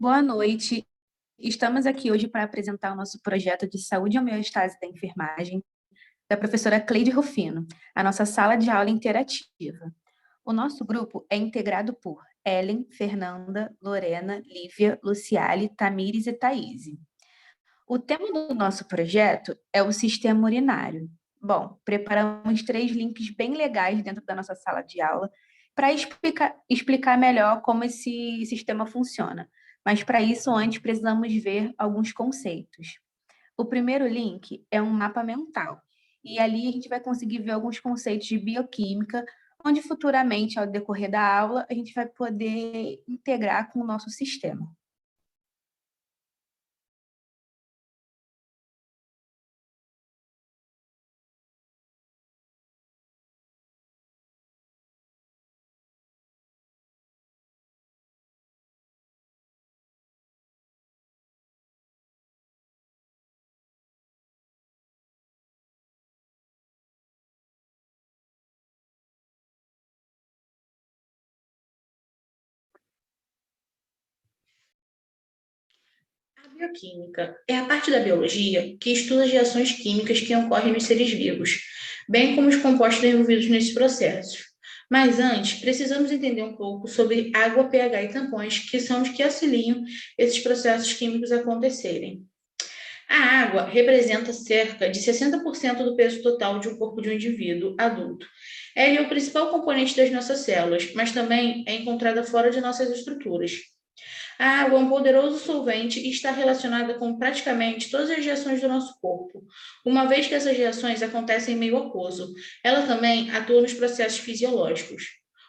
Boa noite. Estamos aqui hoje para apresentar o nosso projeto de saúde e homeostase da enfermagem, da professora Cleide Rufino, a nossa sala de aula interativa. O nosso grupo é integrado por Ellen, Fernanda, Lorena, Lívia, Luciale, Tamires e Thaís. O tema do nosso projeto é o sistema urinário. Bom, preparamos 3 links bem legais dentro da nossa sala de aula para explicar melhor como esse sistema funciona. Mas para isso, antes precisamos ver alguns conceitos. O primeiro link é um mapa mental. E ali a gente vai conseguir ver alguns conceitos de bioquímica, onde futuramente, ao decorrer da aula, a gente vai poder integrar com o nosso sistema. A bioquímica é a parte da biologia que estuda as reações químicas que ocorrem nos seres vivos, bem como os compostos envolvidos nesses processos. Mas antes, precisamos entender um pouco sobre água, pH e tampões, que são os que auxiliam esses processos químicos acontecerem. A água representa cerca de 60% do peso total de um corpo de um indivíduo adulto. Ela é o principal componente das nossas células, mas também é encontrada fora de nossas estruturas. A água é um poderoso solvente e está relacionada com praticamente todas as reações do nosso corpo, uma vez que essas reações acontecem em meio aquoso. Ela também atua nos processos fisiológicos.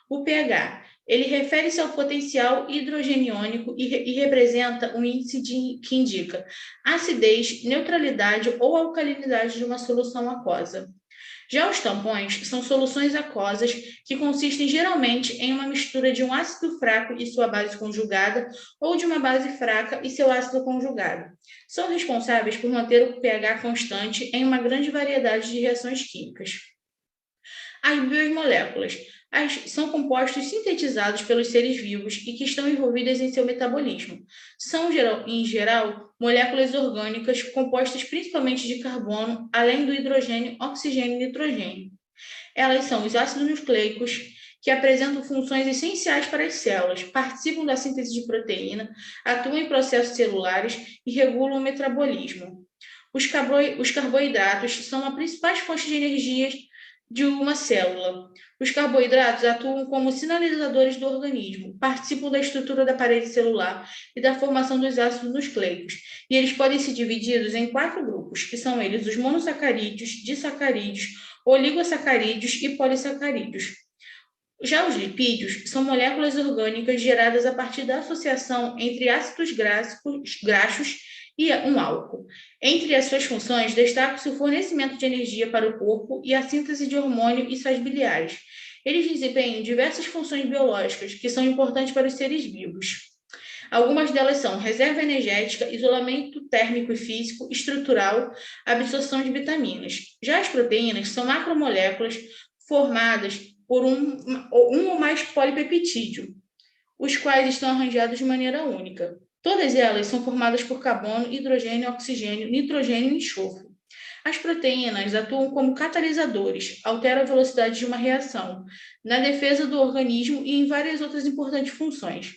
O pH, ele refere-se ao potencial hidrogeniônico e representa um índice que indica acidez, neutralidade ou alcalinidade de uma solução aquosa. Já os tampões são soluções aquosas que consistem geralmente em uma mistura de um ácido fraco e sua base conjugada ou de uma base fraca e seu ácido conjugado. São responsáveis por manter o pH constante em uma grande variedade de reações químicas. As biomoléculas são compostos sintetizados pelos seres vivos e que estão envolvidas em seu metabolismo. São, em geral, moléculas orgânicas compostas principalmente de carbono, além do hidrogênio, oxigênio e nitrogênio. Elas são os ácidos nucleicos, que apresentam funções essenciais para as células, participam da síntese de proteína, atuam em processos celulares e regulam o metabolismo. Os carboidratos são a principal fonte de energia de uma célula. Os carboidratos atuam como sinalizadores do organismo, participam da estrutura da parede celular e da formação dos ácidos nucleicos, e eles podem ser divididos em 4 grupos, que são eles os monossacarídeos, disacarídeos, oligosacarídeos e polissacarídeos. Já os lipídios são moléculas orgânicas geradas a partir da associação entre ácidos graxos e um álcool. Entre as suas funções, destaca-se o fornecimento de energia para o corpo e a síntese de hormônio e sais biliares. Eles desempenham diversas funções biológicas que são importantes para os seres vivos. Algumas delas são reserva energética, isolamento térmico e físico, estrutural, absorção de vitaminas. Já as proteínas são macromoléculas formadas por um ou mais polipeptídeo, os quais estão arranjados de maneira única. Todas elas são formadas por carbono, hidrogênio, oxigênio, nitrogênio e enxofre. As proteínas atuam como catalisadores, alteram a velocidade de uma reação, na defesa do organismo e em várias outras importantes funções.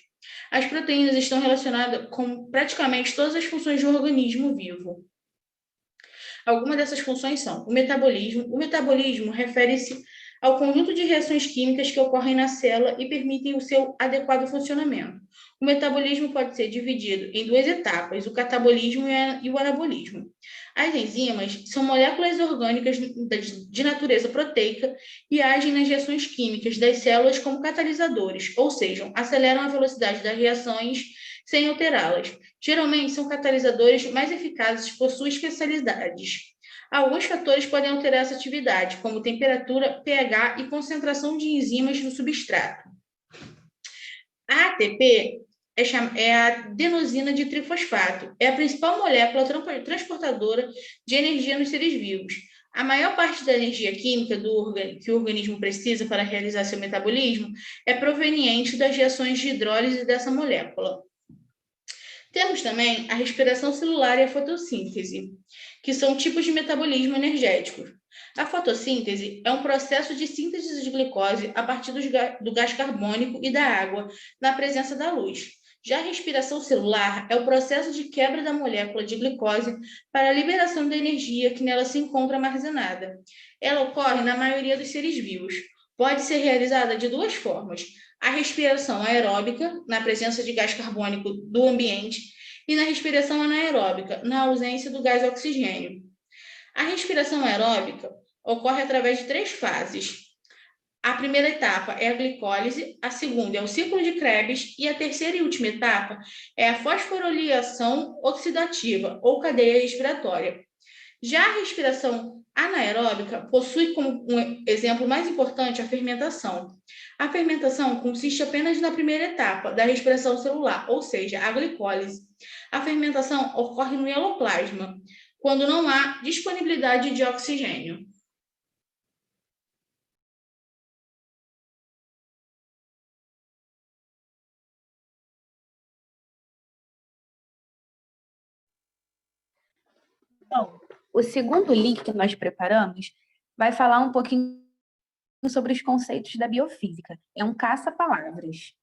As proteínas estão relacionadas com praticamente todas as funções do organismo vivo. Algumas dessas funções são o metabolismo. O metabolismo refere-se ao conjunto de reações químicas que ocorrem na célula e permitem o seu adequado funcionamento. O metabolismo pode ser dividido em 2 etapas, o catabolismo e o anabolismo. As enzimas são moléculas orgânicas de natureza proteica e agem nas reações químicas das células como catalisadores, ou seja, aceleram a velocidade das reações sem alterá-las. Geralmente são catalisadores mais eficazes por suas especialidades. Alguns fatores podem alterar essa atividade, como temperatura, pH e concentração de enzimas no substrato. A ATP é a adenosina de trifosfato. É a principal molécula transportadora de energia nos seres vivos. A maior parte da energia química que o organismo precisa para realizar seu metabolismo é proveniente das reações de hidrólise dessa molécula. Temos também a respiração celular e a fotossíntese, que são tipos de metabolismo energético. A fotossíntese é um processo de síntese de glicose a partir do gás carbônico e da água, na presença da luz. Já a respiração celular é o processo de quebra da molécula de glicose para a liberação da energia que nela se encontra armazenada. Ela ocorre na maioria dos seres vivos. Pode ser realizada de duas formas: a respiração aeróbica, na presença de gás carbônico do ambiente, e na respiração anaeróbica, na ausência do gás oxigênio. A respiração aeróbica ocorre através de três fases. A primeira etapa é a glicólise, a segunda é o ciclo de Krebs e a terceira e última etapa é a fosforilação oxidativa ou cadeia respiratória. Já a respiração anaeróbica possui como um exemplo mais importante a fermentação. A fermentação consiste apenas na primeira etapa da respiração celular, ou seja, a glicólise. A fermentação ocorre no hieloplasma, quando não há disponibilidade de oxigênio. Bom, o segundo link que nós preparamos vai falar um pouquinho sobre os conceitos da biofísica. É um caça-palavras.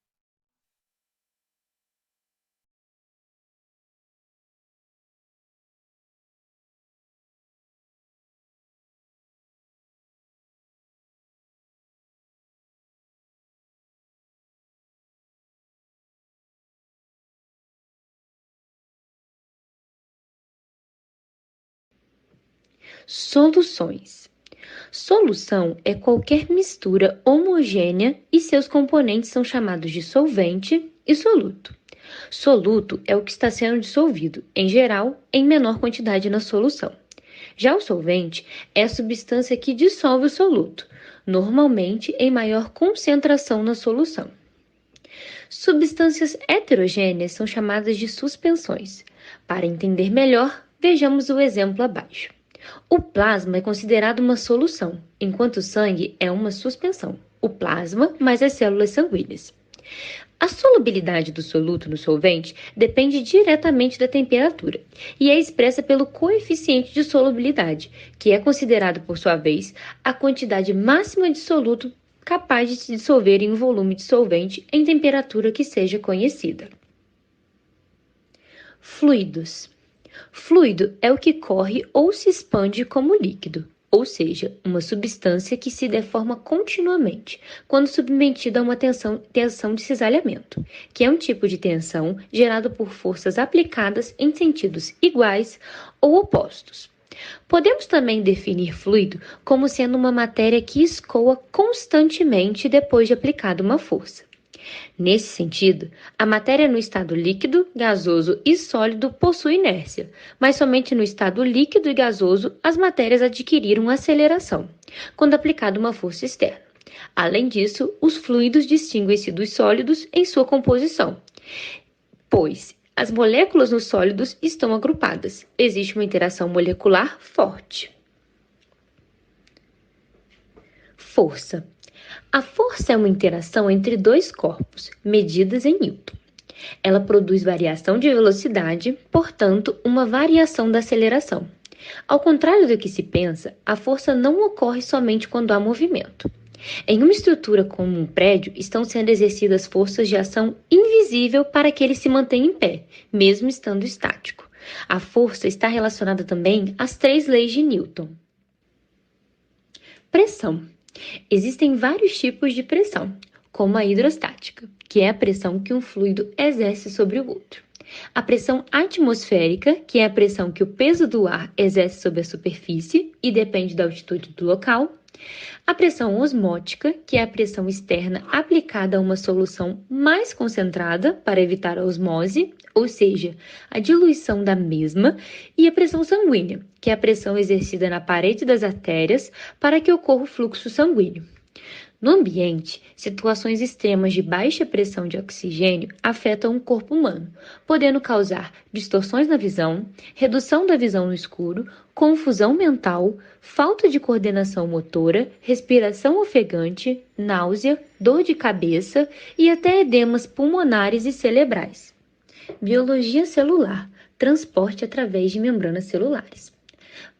Soluções. Solução é qualquer mistura homogênea e seus componentes são chamados de solvente e soluto. Soluto é o que está sendo dissolvido, em geral, em menor quantidade na solução. Já o solvente é a substância que dissolve o soluto, normalmente em maior concentração na solução. Substâncias heterogêneas são chamadas de suspensões. Para entender melhor, vejamos o exemplo abaixo. O plasma é considerado uma solução, enquanto o sangue é uma suspensão. O plasma mais as células sanguíneas. A solubilidade do soluto no solvente depende diretamente da temperatura e é expressa pelo coeficiente de solubilidade, que é considerado, por sua vez, a quantidade máxima de soluto capaz de se dissolver em um volume de solvente em temperatura que seja conhecida. Fluidos. Fluido é o que corre ou se expande como líquido, ou seja, uma substância que se deforma continuamente quando submetida a uma tensão de cisalhamento, que é um tipo de tensão gerado por forças aplicadas em sentidos iguais ou opostos. Podemos também definir fluido como sendo uma matéria que escoa constantemente depois de aplicada uma força. Nesse sentido, a matéria no estado líquido, gasoso e sólido possui inércia, mas somente no estado líquido e gasoso as matérias adquiriram aceleração, quando aplicada uma força externa. Além disso, os fluidos distinguem-se dos sólidos em sua composição, pois as moléculas nos sólidos estão agrupadas. Existe uma interação molecular forte. Força. A força é uma interação entre dois corpos, medidas em Newton. Ela produz variação de velocidade, portanto, uma variação da aceleração. Ao contrário do que se pensa, a força não ocorre somente quando há movimento. Em uma estrutura como um prédio, estão sendo exercidas forças de ação invisível para que ele se mantenha em pé, mesmo estando estático. A força está relacionada também às 3 leis de Newton. Pressão. Existem vários tipos de pressão, como a hidrostática, que é a pressão que um fluido exerce sobre o outro. A pressão atmosférica, que é a pressão que o peso do ar exerce sobre a superfície e depende da altitude do local. A pressão osmótica, que é a pressão externa aplicada a uma solução mais concentrada para evitar a osmose, ou seja, a diluição da mesma, e a pressão sanguínea, que é a pressão exercida na parede das artérias para que ocorra o fluxo sanguíneo. No ambiente, situações extremas de baixa pressão de oxigênio afetam o corpo humano, podendo causar distorções na visão, redução da visão no escuro, confusão mental, falta de coordenação motora, respiração ofegante, náusea, dor de cabeça e até edemas pulmonares e cerebrais. Biologia celular, transporte através de membranas celulares.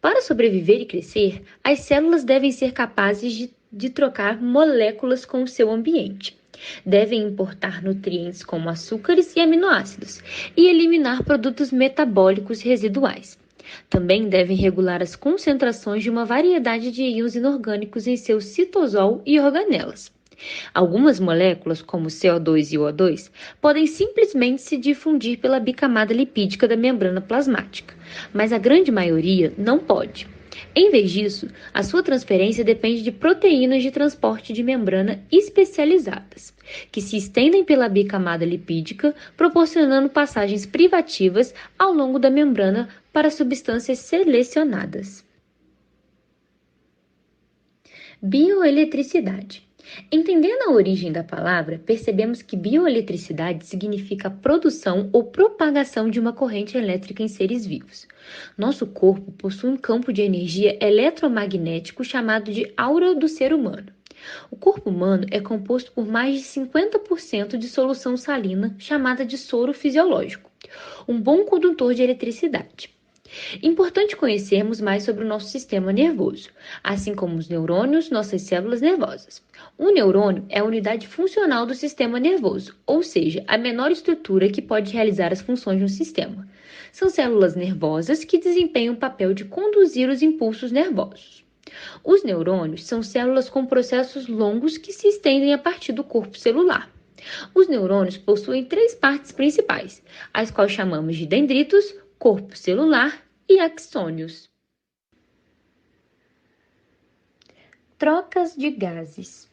Para sobreviver e crescer, as células devem ser capazes de trocar moléculas com o seu ambiente. Devem importar nutrientes como açúcares e aminoácidos e eliminar produtos metabólicos residuais. Também devem regular as concentrações de uma variedade de íons inorgânicos em seu citosol e organelas. Algumas moléculas, como o CO2 e o O2, podem simplesmente se difundir pela bicamada lipídica da membrana plasmática, mas a grande maioria não pode. Em vez disso, a sua transferência depende de proteínas de transporte de membrana especializadas, que se estendem pela bicamada lipídica, proporcionando passagens privativas ao longo da membrana para substâncias selecionadas. Bioeletricidade. Entendendo a origem da palavra, percebemos que bioeletricidade significa a produção ou propagação de uma corrente elétrica em seres vivos. Nosso corpo possui um campo de energia eletromagnético chamado de aura do ser humano. O corpo humano é composto por mais de 50% de solução salina, chamada de soro fisiológico, um bom condutor de eletricidade. Importante conhecermos mais sobre o nosso sistema nervoso, assim como os neurônios, nossas células nervosas. O neurônio é a unidade funcional do sistema nervoso, ou seja, a menor estrutura que pode realizar as funções de um sistema. São células nervosas que desempenham o papel de conduzir os impulsos nervosos. Os neurônios são células com processos longos que se estendem a partir do corpo celular. Os neurônios possuem 3 partes principais, as quais chamamos de dendritos, corpo celular e axônios. Trocas de gases.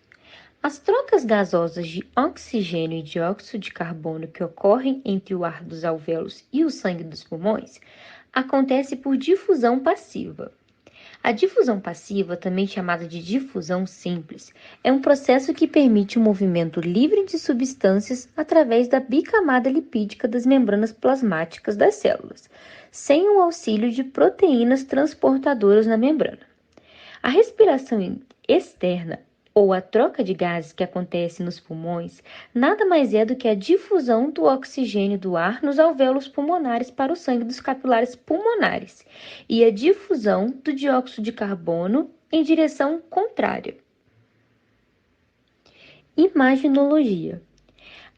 As trocas gasosas de oxigênio e dióxido de carbono que ocorrem entre o ar dos alvéolos e o sangue dos pulmões acontecem por difusão passiva. A difusão passiva, também chamada de difusão simples, é um processo que permite o movimento livre de substâncias através da bicamada lipídica das membranas plasmáticas das células, sem o auxílio de proteínas transportadoras na membrana. A respiração externa ou a troca de gases que acontece nos pulmões nada mais é do que a difusão do oxigênio do ar nos alvéolos pulmonares para o sangue dos capilares pulmonares e a difusão do dióxido de carbono em direção contrária. Imaginologia.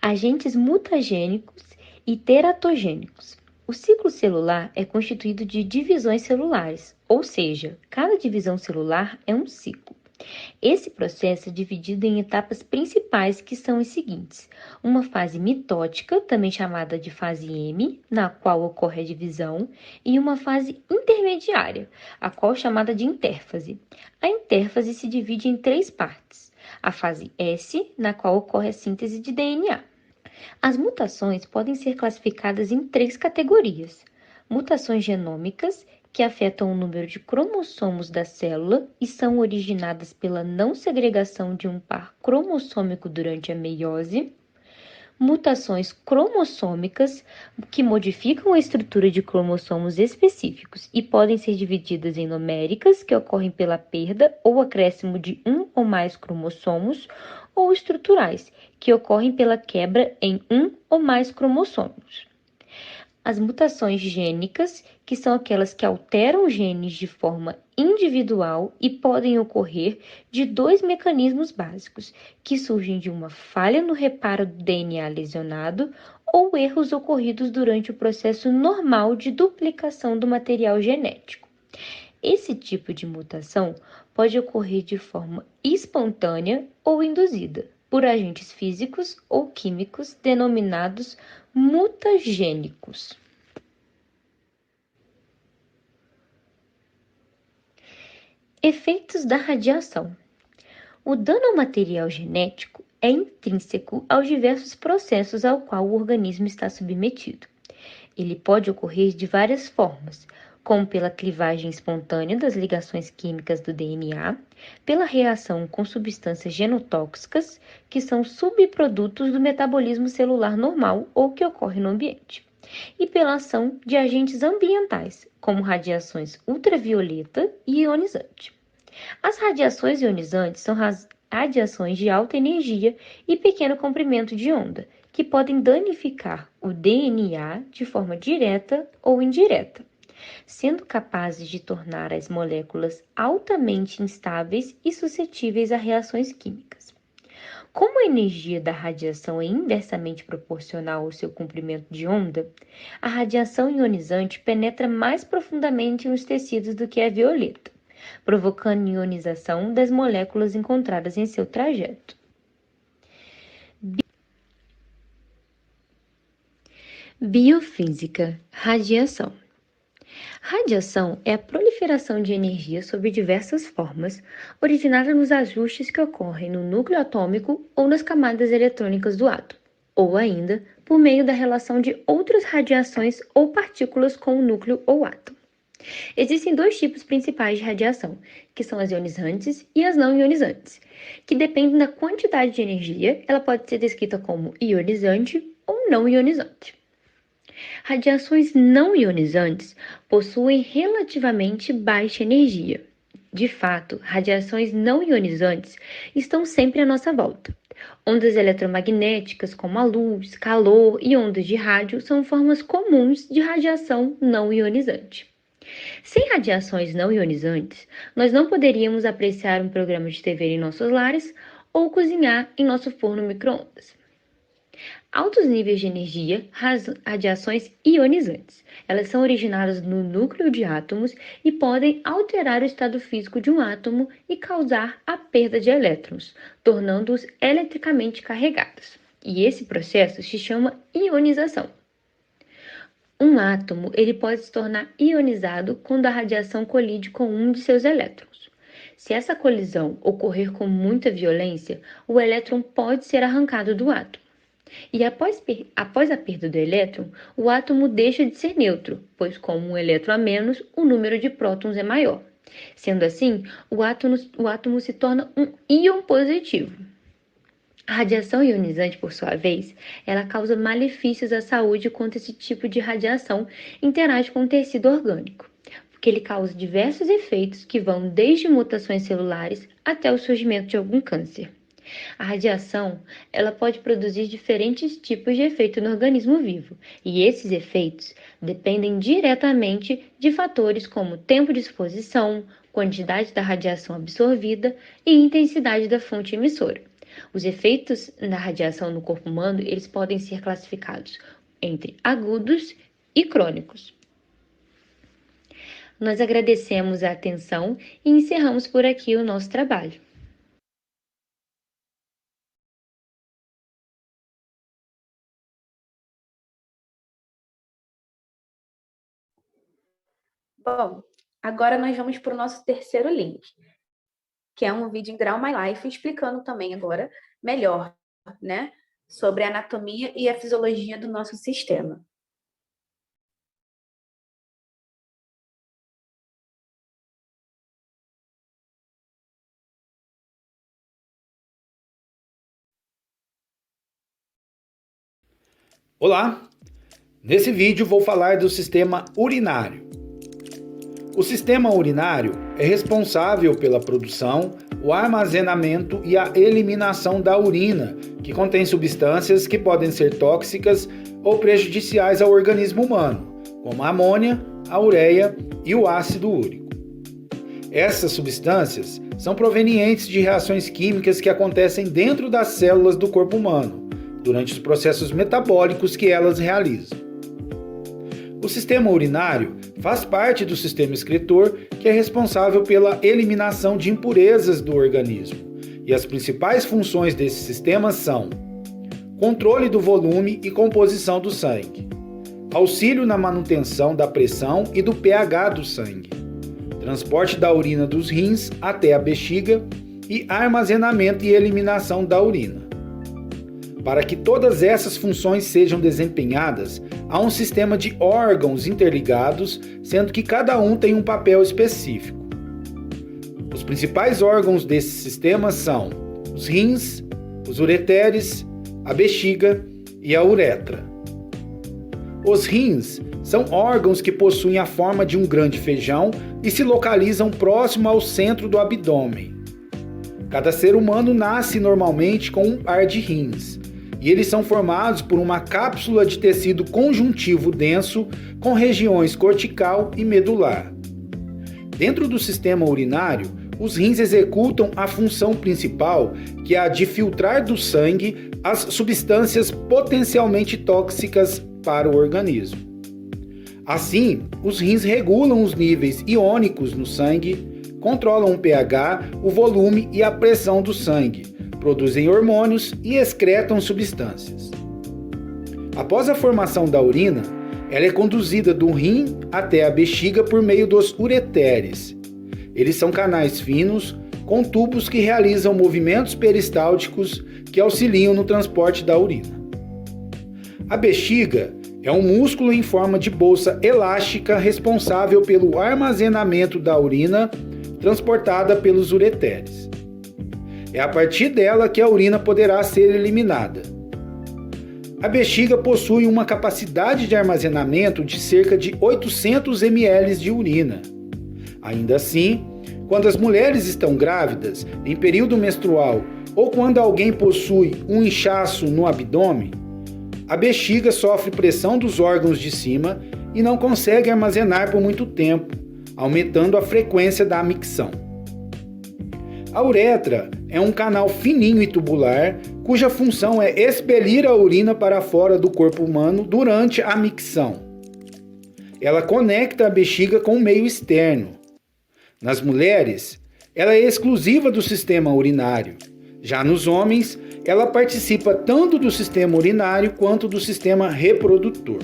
Agentes mutagênicos e teratogênicos. O ciclo celular é constituído de divisões celulares, ou seja, cada divisão celular é um ciclo. Esse processo é dividido em etapas principais que são as seguintes: uma fase mitótica, também chamada de fase M, na qual ocorre a divisão, e uma fase intermediária, a qual é chamada de intérfase. A intérfase se divide em 3 partes: a fase S, na qual ocorre a síntese de DNA. As mutações podem ser classificadas em 3 categorias: mutações genômicas, que afetam o número de cromossomos da célula e são originadas pela não segregação de um par cromossômico durante a meiose. Mutações cromossômicas, que modificam a estrutura de cromossomos específicos e podem ser divididas em numéricas, que ocorrem pela perda ou acréscimo de um ou mais cromossomos, ou estruturais, que ocorrem pela quebra em um ou mais cromossomos. As mutações gênicas, que são aquelas que alteram genes de forma individual e podem ocorrer de 2 mecanismos básicos, que surgem de uma falha no reparo do DNA lesionado ou erros ocorridos durante o processo normal de duplicação do material genético. Esse tipo de mutação pode ocorrer de forma espontânea ou induzida por agentes físicos ou químicos denominados mutagênicos. Efeitos da radiação. O dano ao material genético é intrínseco aos diversos processos ao qual o organismo está submetido. Ele pode ocorrer de várias formas, como pela clivagem espontânea das ligações químicas do DNA, pela reação com substâncias genotóxicas, que são subprodutos do metabolismo celular normal ou que ocorre no ambiente, e pela ação de agentes ambientais, como radiações ultravioleta e ionizante. As radiações ionizantes são radiações de alta energia e pequeno comprimento de onda, que podem danificar o DNA de forma direta ou indireta, sendo capazes de tornar as moléculas altamente instáveis e suscetíveis a reações químicas. Como a energia da radiação é inversamente proporcional ao seu comprimento de onda, a radiação ionizante penetra mais profundamente nos tecidos do que a violeta, provocando ionização das moléculas encontradas em seu trajeto. Biofísica, radiação. Radiação é a proliferação de energia sob diversas formas, originada nos ajustes que ocorrem no núcleo atômico ou nas camadas eletrônicas do átomo, ou ainda por meio da relação de outras radiações ou partículas com o núcleo ou átomo. Existem dois tipos principais de radiação, que são as ionizantes e as não ionizantes, que dependem da quantidade de energia, ela pode ser descrita como ionizante ou não ionizante. Radiações não ionizantes possuem relativamente baixa energia. De fato, radiações não ionizantes estão sempre à nossa volta. Ondas eletromagnéticas, como a luz, calor e ondas de rádio, são formas comuns de radiação não ionizante. Sem radiações não ionizantes, nós não poderíamos apreciar um programa de TV em nossos lares ou cozinhar em nosso forno micro-ondas. Altos níveis de energia, radiações ionizantes. Elas são originadas no núcleo de átomos e podem alterar o estado físico de um átomo e causar a perda de elétrons, tornando-os eletricamente carregados. E esse processo se chama ionização. Um átomo ele pode se tornar ionizado quando a radiação colide com um de seus elétrons. Se essa colisão ocorrer com muita violência, o elétron pode ser arrancado do átomo. E após a perda do elétron, o átomo deixa de ser neutro, pois com um elétron a menos, o número de prótons é maior. Sendo assim, o átomo se torna um íon positivo. A radiação ionizante, por sua vez, ela causa malefícios à saúde quando esse tipo de radiação interage com o tecido orgânico, porque ele causa diversos efeitos que vão desde mutações celulares até o surgimento de algum câncer. A radiação, ela pode produzir diferentes tipos de efeito no organismo vivo, e esses efeitos dependem diretamente de fatores como tempo de exposição, quantidade da radiação absorvida e intensidade da fonte emissora. Os efeitos da radiação no corpo humano, eles podem ser classificados entre agudos e crônicos. Nós agradecemos a atenção e encerramos por aqui o nosso trabalho. Bom, agora nós vamos para o nosso terceiro link, que é um vídeo em Grau My Life, explicando também agora melhor, né, sobre a anatomia e a fisiologia do nosso sistema. Olá! Nesse vídeo vou falar do sistema urinário. O sistema urinário é responsável pela produção, o armazenamento e a eliminação da urina, que contém substâncias que podem ser tóxicas ou prejudiciais ao organismo humano, como a amônia, a ureia e o ácido úrico. Essas substâncias são provenientes de reações químicas que acontecem dentro das células do corpo humano, durante os processos metabólicos que elas realizam. O sistema urinário faz parte do sistema excretor, que é responsável pela eliminação de impurezas do organismo. E as principais funções desse sistema são: controle do volume e composição do sangue, auxílio na manutenção da pressão e do pH do sangue, transporte da urina dos rins até a bexiga e armazenamento e eliminação da urina. Para que todas essas funções sejam desempenhadas, há um sistema de órgãos interligados, sendo que cada um tem um papel específico. Os principais órgãos desse sistema são os rins, os ureteres, a bexiga e a uretra. Os rins são órgãos que possuem a forma de um grande feijão e se localizam próximo ao centro do abdômen. Cada ser humano nasce normalmente com um par de rins, e eles são formados por uma cápsula de tecido conjuntivo denso com regiões cortical e medular. Dentro do sistema urinário, os rins executam a função principal, que é a de filtrar do sangue as substâncias potencialmente tóxicas para o organismo. Assim, os rins regulam os níveis iônicos no sangue, controlam o pH, o volume e a pressão do sangue, produzem hormônios e excretam substâncias. Após a formação da urina, ela é conduzida do rim até a bexiga por meio dos ureteres. Eles são canais finos, com tubos que realizam movimentos peristálticos que auxiliam no transporte da urina. A bexiga é um músculo em forma de bolsa elástica responsável pelo armazenamento da urina transportada pelos ureteres. É a partir dela que a urina poderá ser eliminada. A bexiga possui uma capacidade de armazenamento de cerca de 800 ml de urina. Ainda assim, quando as mulheres estão grávidas, em período menstrual ou quando alguém possui um inchaço no abdômen, a bexiga sofre pressão dos órgãos de cima e não consegue armazenar por muito tempo, aumentando a frequência da micção. A uretra é um canal fininho e tubular, cuja função é expelir a urina para fora do corpo humano durante a micção. Ela conecta a bexiga com o meio externo. Nas mulheres, ela é exclusiva do sistema urinário. Já nos homens, ela participa tanto do sistema urinário quanto do sistema reprodutor.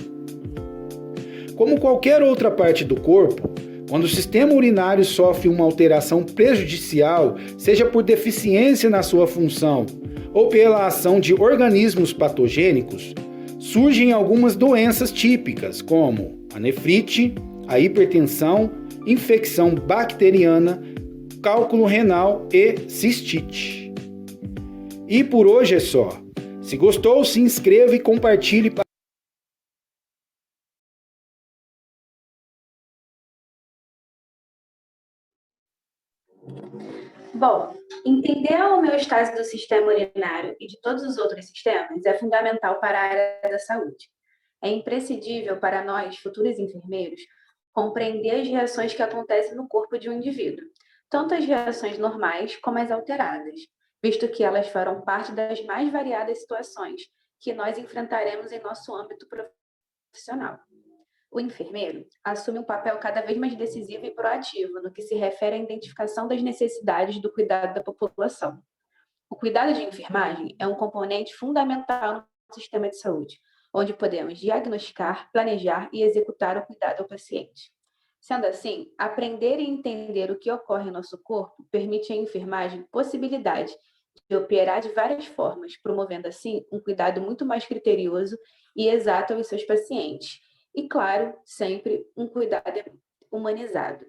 Como qualquer outra parte do corpo, quando o sistema urinário sofre uma alteração prejudicial, seja por deficiência na sua função ou pela ação de organismos patogênicos, surgem algumas doenças típicas, como a nefrite, a hipertensão, infecção bacteriana, cálculo renal e cistite. E por hoje é só. Se gostou, se inscreva e compartilhe. Bom, entender a homeostase do sistema urinário e de todos os outros sistemas é fundamental para a área da saúde. É imprescindível para nós, futuros enfermeiros, compreender as reações que acontecem no corpo de um indivíduo, tanto as reações normais como as alteradas, visto que elas farão parte das mais variadas situações que nós enfrentaremos em nosso âmbito profissional. O enfermeiro assume um papel cada vez mais decisivo e proativo no que se refere à identificação das necessidades do cuidado da população. O cuidado de enfermagem é um componente fundamental no sistema de saúde, onde podemos diagnosticar, planejar e executar o cuidado ao paciente. Sendo assim, aprender e entender o que ocorre em nosso corpo permite à enfermagem possibilidade de operar de várias formas, promovendo assim um cuidado muito mais criterioso e exato aos seus pacientes. E, claro, sempre um cuidado humanizado.